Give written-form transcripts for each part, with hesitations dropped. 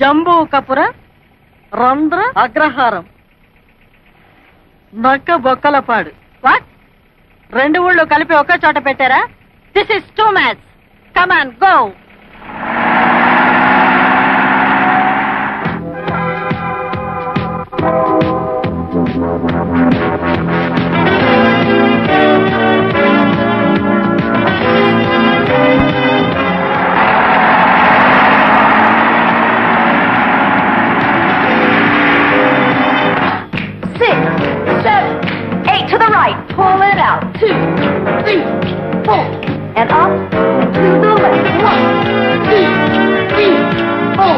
జంబూ కపుర రంధ్ర అగ్రహారం నక్క బొక్కలపాడు. వాట్? 2 ఊళ్ళు కలిపి ఒకే చోట పెట్టారా? This is two match. Come on go. Pull it out. 2, 3, 4, and up and to the left. 1, 2, 3, 4,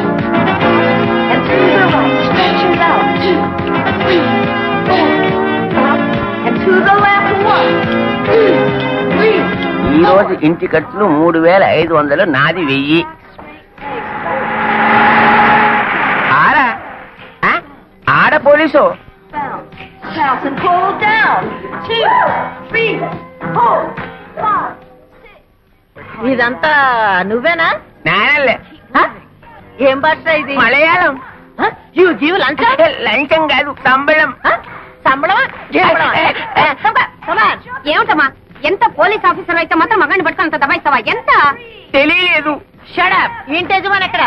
and to the right. Stretch it out. 2, 3, 4, up and to the left. 1, 2, 3. ఈ రోజు ఇంటి ఖర్చులు 3500, నాది 1000. ఆడ police. Bounce and pull down. 2, 3, 4, 5, 6. ఇదంతా నువ్వేనా? నేనలే. ఏం భాష ఇది? మలయాళం. లంచం కాదు, సంబళం. సంబళమా? ఏమిటమ్మా, ఎంత పోలీస్ ఆఫీసర్ అయితే మాత్రం మగాన్ని పట్టుకుని అంత దబాయిస్తావా? ఎంత తెలియలేదు. షడప్. ఇంటి యజమాని ఎక్కడ?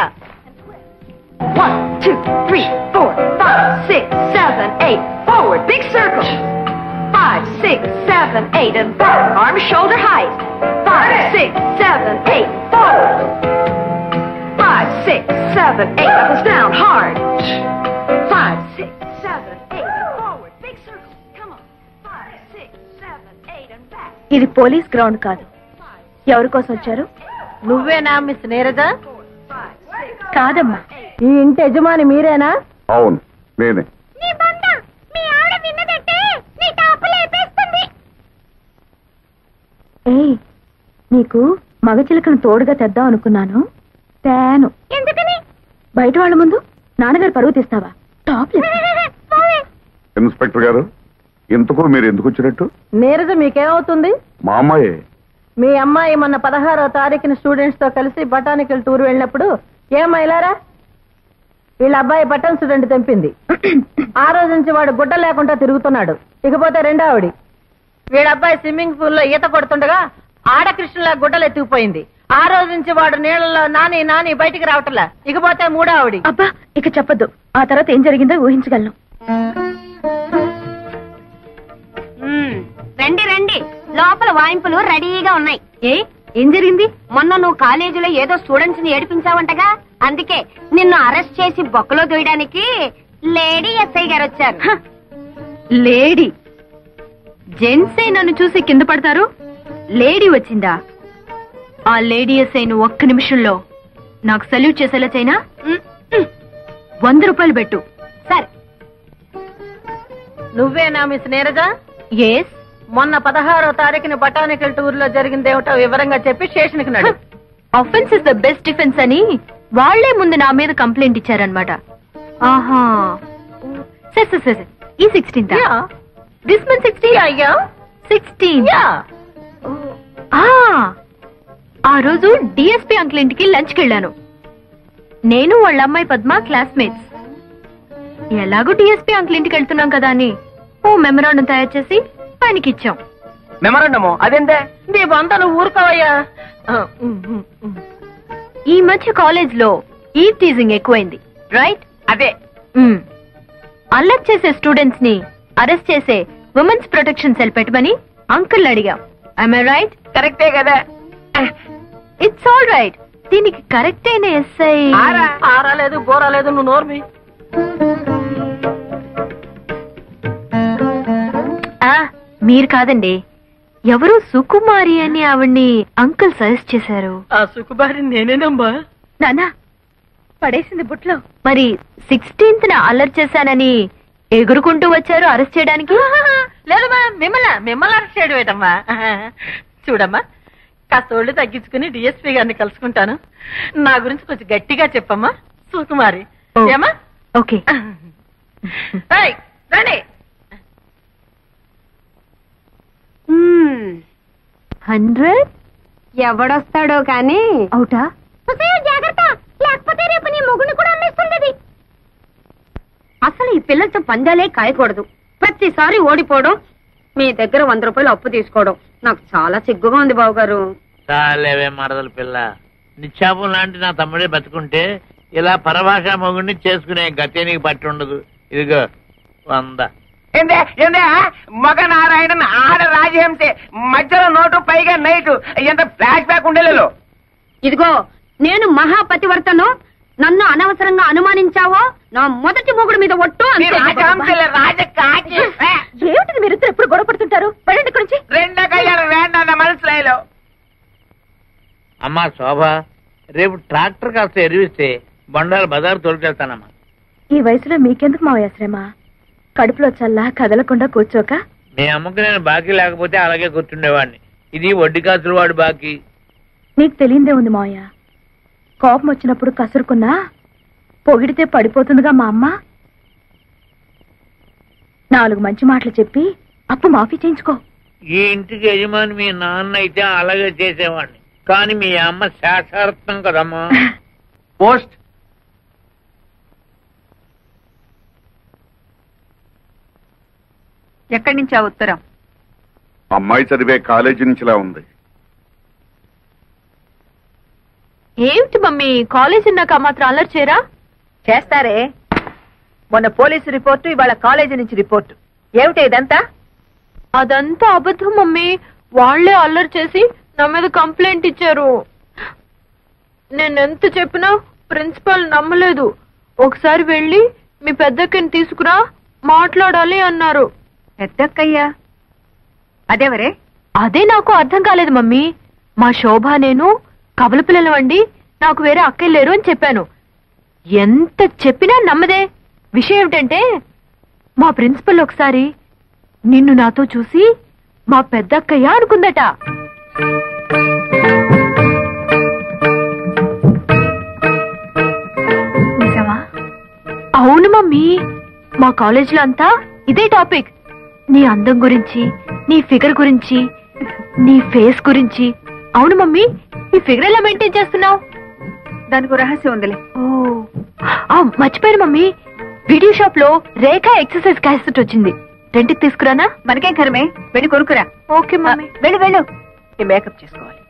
1, 2, 3, 4, 5, 6, 7, 8. Forward, big circle. 5, 6, 7, 8, and forward. Arms shoulder height. 5, 6, 7, 8. Forward. 5, 6, 7, 8. Up is down hard. 5, 6, 7, 8. And forward, big circle. Come on. 5, 6, 7, 8, and back. ఇది పోలీస్ గ్రౌండ్ కాదు. ఎవరి కోసం వచ్చారు? నువ్వేనా మిస్ నీరజ? కాదమ్మా. ఈ ఇంటి యజమాని మీరేనా? అవును, నేనే. ఏయ్, నీకు మగ చిలకను తోడుగా తెద్దాం అనుకున్నాను. తేను. ఎందుకని? బయట వాళ్ళ ముందు నాన్నగారు పరువు తీస్తావా? టాప్ ఇన్స్పెక్టర్ గారు, ఇంతకు మీరు ఎందుకు వచ్చినట్టు? నీరజ మీకేమవుతుంది? మా అమ్మాయే. మీ అమ్మాయి మొన్న 16వ తారీఖున స్టూడెంట్స్ తో కలిసి బొటానికల్ టూర్ వెళ్ళినప్పుడు ఏమైలారా వీళ్ళ అబ్బాయి బటన్ స్టూడెంట్ తెంపింది. ఆ రోజు నుంచి వాడు గుడ్డ లేకుండా తిరుగుతున్నాడు. ఇకపోతే రెండోవిడి వీళ్ళ అబ్బాయి స్విమ్మింగ్ పూల్ లో ఈత కొడుతుండగా ఆడకృష్ణలా గుడ్డలు ఎత్తుకుపోయింది. ఆ రోజు నుంచి వాడు నీళ్ళలో నాని నాని బయటికి రావట్లా. ఇకపోతే మూడోవిడి. అబ్బా, ఇక చెప్పొద్దు. ఆ తర్వాత ఏం జరిగిందో ఊహించగలను. రండి రండి, లోపల వాయింపులు రెడీగా ఉన్నాయి. ఏం జరిగింది? మొన్న నువ్వు కాలేజీలో ఏదో స్టూడెంట్స్ ని ఏడిపించావంటగా, అందుకే నిన్ను అరెస్ట్ చేసి బొక్కలో దూయడానికి లేడీ ఎస్ఐ గారు వచ్చారు. లేడీ? జెంట్సే నన్ను చూసి కింద పడతారు, లేడీ వచ్చిందా? ఆ లేడీ ఎస్ఐ నువ్వు ఒక్క నిమిషంలో నాకు సల్యూట్ చేసేలా చైనా 100 రూపాయలు పెట్టు. సరే. నువ్వేనా మిస్ నీరజ? ఎస్. మొన్న 16వ తారీఖున బొటానికల్ టూర్ లో జరిగిందేమిటో వివరంగా చెప్పి స్టేషన్ కి నడు. Offence is the best defence అని వాళ్లే ముందు నా మీద కంప్లైంట్ ఇచ్చారనమాట. ఆహా, సరే సరే సరే. ఈ 16th దిస్ మంత్ 16 ఆ రోజు డిఎస్పీ అంకుల్ ఇంటికి లంచ్కి వెళ్ళాను. నేను వాళ్ళ అమ్మాయి పద్మ క్లాస్మేట్స్. ఎలాగో డిఎస్పీ అంకుల్ ఇంటికి వెళ్తున్నాం కదా అని ఓ మెమరాండం తయారు చేసి ఆయనకి ఇచ్చాం. మెమరాండము? అదేంటే? నీ బంత నువ్వు ఊరుకోవయ్యా. ఈ మధ్య కాలేజ్ లో ఈవ్ టీజింగ్ ఎక్కువైంది, రైట్? అదే. అల్లరి చేసే స్టూడెంట్స్ ని అరెస్ట్ చేసే ఉమెన్స్ ప్రొటెక్షన్ సెల్ పెట్టమని అంకుల్ అడిగాం. I right? కరెక్టే కదా. It's all right. దీనికి కరెక్ట్ అయిన ఎస్ఐ ఆరాలేదు బోరాలేదు, నువ్వు నోర్మి. మీరు కాదండి, ఎవరు సుకుమారి అని ఆవిడ్ని అంకుల్ సజెస్ట్ చేశారు. ఆ సుకుమారి నేనేనమ్మా. నానా పడేసింది బుట్లో. మరి 16th అల్లరి చేశానని ఎగురుకుంటూ వచ్చారు అరెస్ట్ చేయడానికి? లేదమ్మా, మిమ్మల్ని అరెస్ట్ చేయడం ఏంటమ్మా? చూడమ్మా, కాస్త ఒళ్ళు తగ్గించుకుని డిఎస్పీ గారిని కలుసుకుంటాను. నా గురించి కొంచెం గట్టిగా చెప్పమ్మా సుకుమారి. ఏమా? ఓకే. రండి. 100 ఎవడొస్తాడో కానీ అవుటా? జాగ్రత్త, లేకపోతే రేపు నీ మొగుని కూడా అమ్మేస్తాను. పిల్లలతో పందాలే కాయకూడదు. ప్రతిసారి ఓడిపోవడం, మీ దగ్గర 100 రూపాయలు అప్పు తీసుకోవడం నాకు చాలా సిగ్గుగా ఉంది బావగారు. చాలేవే మరదల పిల్ల, నిశ్చాపం లాంటి నా తమ్ముడే బతుకుంటే ఇలా పరభాషా మొగుడిని చేసుకునే గతే నీకు పట్టి ఉండదు. ఇదిగో 100. మగ నారాయణన్ ఆడ రాజహంసే, మధ్యలో నోటు పైగా నైటు, ఎంత ఫ్లాష్ బ్యాక్ ఉండేలో. ఇదిగో నేను మహాపతివర్తను, నన్ను అనవసరంగా అనుమానించావో నా మొదటి మొగుడు మీద ఒట్టు. ఏమిటి మీరిద్దరు ఎప్పుడు గొడవ పడుతుంటారు? పడండి ఇక్కడి నుంచి. రెండో కళ్యాణం వేండా మనసులో. అమ్మా శోభ, రేపు ట్రాక్టర్ కాస్త ఎరివిస్తే బండారు బజారు తోలుకెళ్తానమ్మా. ఈ వయసులో మీకెందుకు మావయ్య శ్రమ? కడుపులో చల్లా కదలకుండా కూర్చోక. మీ అమ్మకు నేను బాకీ లేకపోతే అలాగే కూర్చుండేవాడిని. ఇది వడ్డీ కాసులు వాడు బాకీ. నీకు తెలియందే ఉంది మావయ్య, కోపం వచ్చినప్పుడు కసురుకున్నా పొగిడితే పడిపోతుందిగా మా అమ్మ. 4 మంచి మాటలు చెప్పి అప్పు మాఫీ చేయించుకో. ఈ ఇంటికి యజమాని మీ నాన్న అయితే అలాగే చేసేవాడిని, కానీ మీ అమ్మ శాశ్వతం కదమ్మా. పోస్ట్ ఎక్కడి నుంచి ఆ ఉత్తరం? అమ్మాయి చదివే కాలేజీ నుంచిలా ఉంది. ఏమిటి మమ్మీ, కాలేజ్ ఉన్నాక మాత్రం అల్లరి చేయరా? చేస్తారే. మొన్న పోలీసు రిపోర్టు, ఇవాళ కాలేజీ నుంచి రిపోర్టు. ఏమిటి ఇదంతా? అదంతా అబద్ధం మమ్మీ. వాళ్లే అల్లరి చేసి నా మీద కంప్లైంట్ ఇచ్చారు. నేనెంత చెప్పినా ప్రిన్సిపాల్ నమ్మలేదు. ఒకసారి వెళ్ళి మీ పెద్దక్కని తీసుకురా, మాట్లాడాలి అన్నారు. పెద్దక్కయ్యా? అదేవరే? అదే నాకు అర్థం కాలేదు మమ్మీ. మా శోభ నేను కవల పిల్లలవండి, నాకు వేరే అక్కయ్య లేరు అని చెప్పాను. ఎంత చెప్పినా నమ్మదే. విషయం ఏమిటంటే మా ప్రిన్సిపల్ ఒకసారి నిన్ను నాతో చూసి మా పెద్దక్కయ్య అనుకుందట. నిజమా? అవును మమ్మీ, మా కాలేజీలో అంతా ఇదే టాపిక్. నీ అందం గురించి, నీ ఫిగర్ గురించి, నీ ఫేస్ గురించి. అవును మమ్మీ, ఈ ఫిగర్ ఎలా మెయింటైన్ చేస్తున్నావు? దానికి రహస్యం ఉందిలే. మర్చిపోయాను మమ్మీ, వీడియో షాప్ లో రేఖ ఎక్సర్సైజ్ క్యాసెట్ వచ్చింది. రెంట్కి తీసుకురానా? మనకేం కరమే, వెళ్ళి కొనుక్కురా. Okay mummy. వెళ్ళు వెళ్ళు. ఈ మేకప్ చేసుకోవాలి.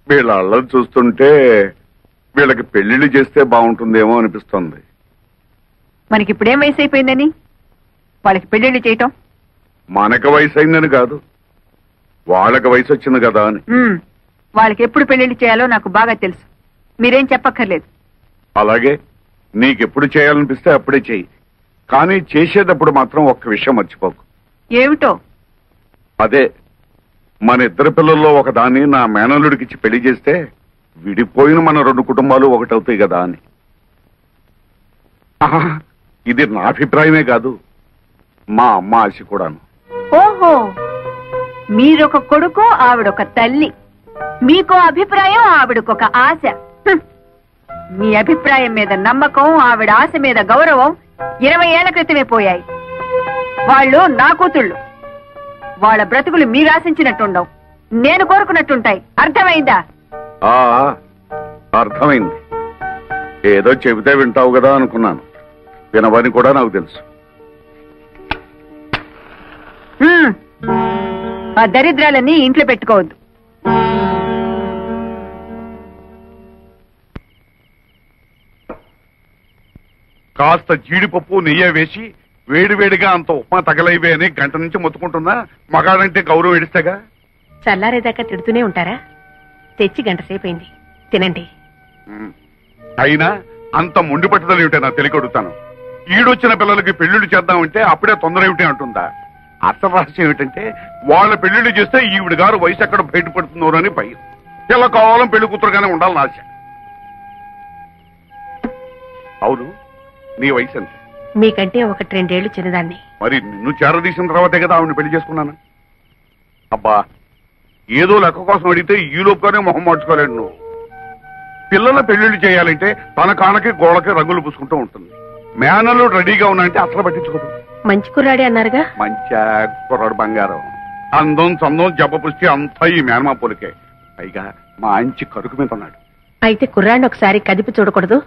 వీళ్ళ అల్లరి చూస్తుంటే వీళ్ళకి పెళ్లిళ్ళు చేస్తే బాగుంటుందేమో అనిపిస్తుంది. మనకి ఇప్పుడేం వయసు అయిపోయిందని వాళ్ళకి పెళ్లిళ్ళు చేయటం? మనకు వయసు అయిందని కాదు, వాళ్ళకి వయసు వచ్చింది కదా అని. వాళ్ళకి ఎప్పుడు పెళ్లిళ్ళు చేయాలో నాకు బాగా తెలుసు, మీరేం చెప్పక్కర్లేదు. అలాగే నీకెప్పుడు చేయాలనిపిస్తే అప్పుడే చెయ్యి, కానీ చేసేటప్పుడు మాత్రం ఒక్క విషయం మర్చిపోకు. ఏమిటో? అదే, మన ఇద్దరు పిల్లల్లో ఒకదాన్ని నా మేనల్లుడికిచ్చి పెళ్లి చేస్తే విడిపోయిన మన 2 కుటుంబాలు ఒకటవుతాయి కదా అని. ఇది నా అభిప్రాయమే కాదు, మా అమ్మ ఆశ కూడాను. ఓహో, మీరొక కొడుకు, ఆవిడొక తల్లి. మీకో అభిప్రాయం, ఆవిడకొక ఆశ. మీ అభిప్రాయం మీద నమ్మకం, ఆవిడ ఆశ మీద గౌరవం 20 ఏళ్ల క్రితమే పోయాయి. వాళ్ళు నా కూతుళ్ళు. వాళ్ళ బ్రతుకులు మీరు ఆశించినట్టుండవు, నేను కోరుకున్నట్టుంటాయి. అర్థమైందా? అర్థమైంది. ఏదో చెబితే వింటావు కదా అనుకున్నాను, వినవని కూడా నాకు తెలుసు. ఆ దరిద్రాలన్నీ ఇంట్లో పెట్టుకోవద్దు. కాస్త జీడిపప్పు నెయ్యి వేసి వేడివేడిగా అంత ఉప్మా తగలైవే అని గంట నుంచి మొత్తుకుంటున్నా. మగాడంటే గౌరవం ఎడిస్తేగా. చల్లారేదాకా తిడుతూనే ఉంటారా? తెచ్చి గంట సేపైంది, తినండి. అయినా అంత మొండి పట్టుదల ఏమిటే నా తెలియకొడుతాను. ఈడొచ్చిన పిల్లలకి పెళ్లిళ్ళు చేద్దామంటే అప్పుడే తొందర ఏమిటి అంటుందా? అసలు రహస్యం ఏమిటంటే వాళ్ళ పెళ్లిళ్ళు చేస్తే ఈవిడ గారు వయసు ఎక్కడ బయటపడుతుందో అని భయం. పిల్ల కావాలం పెళ్లి కూతురుగానే ఉండాలని ఆశ. అవును, నీ వయసు ఎంత? మీకంటే 1-2 ఏళ్లు చిన్నదాన్ని. మరి నిన్ను చేరదీసిన తర్వాతే కదా ఆవిడని పెళ్లి చేసుకున్నాను. అబ్బా, ఏదో లెక్క కోసం అడిగితే ఈ లోపుగానే మొహం మార్చుకోలేడు నువ్వు. పిల్లల పెళ్లిళ్ళు చేయాలంటే తన కానకి గోడకి రంగులు పూసుకుంటూ ఉంటుంది. మేనలు రెడీగా ఉన్నాయంటే అసలు పట్టించుకోదు. మంచి కుర్రాడే అన్నారుగా? మంచి కుర్రాడు బంగారం. అందం చందం జబ్బ పుష్టి అంతా ఈ మేనమా పోలికే. పైగా మంచి కరుకు మీద ఉన్నాడు. అయితే కుర్రాన్ని ఒకసారి కదిపి చూడకూడదు?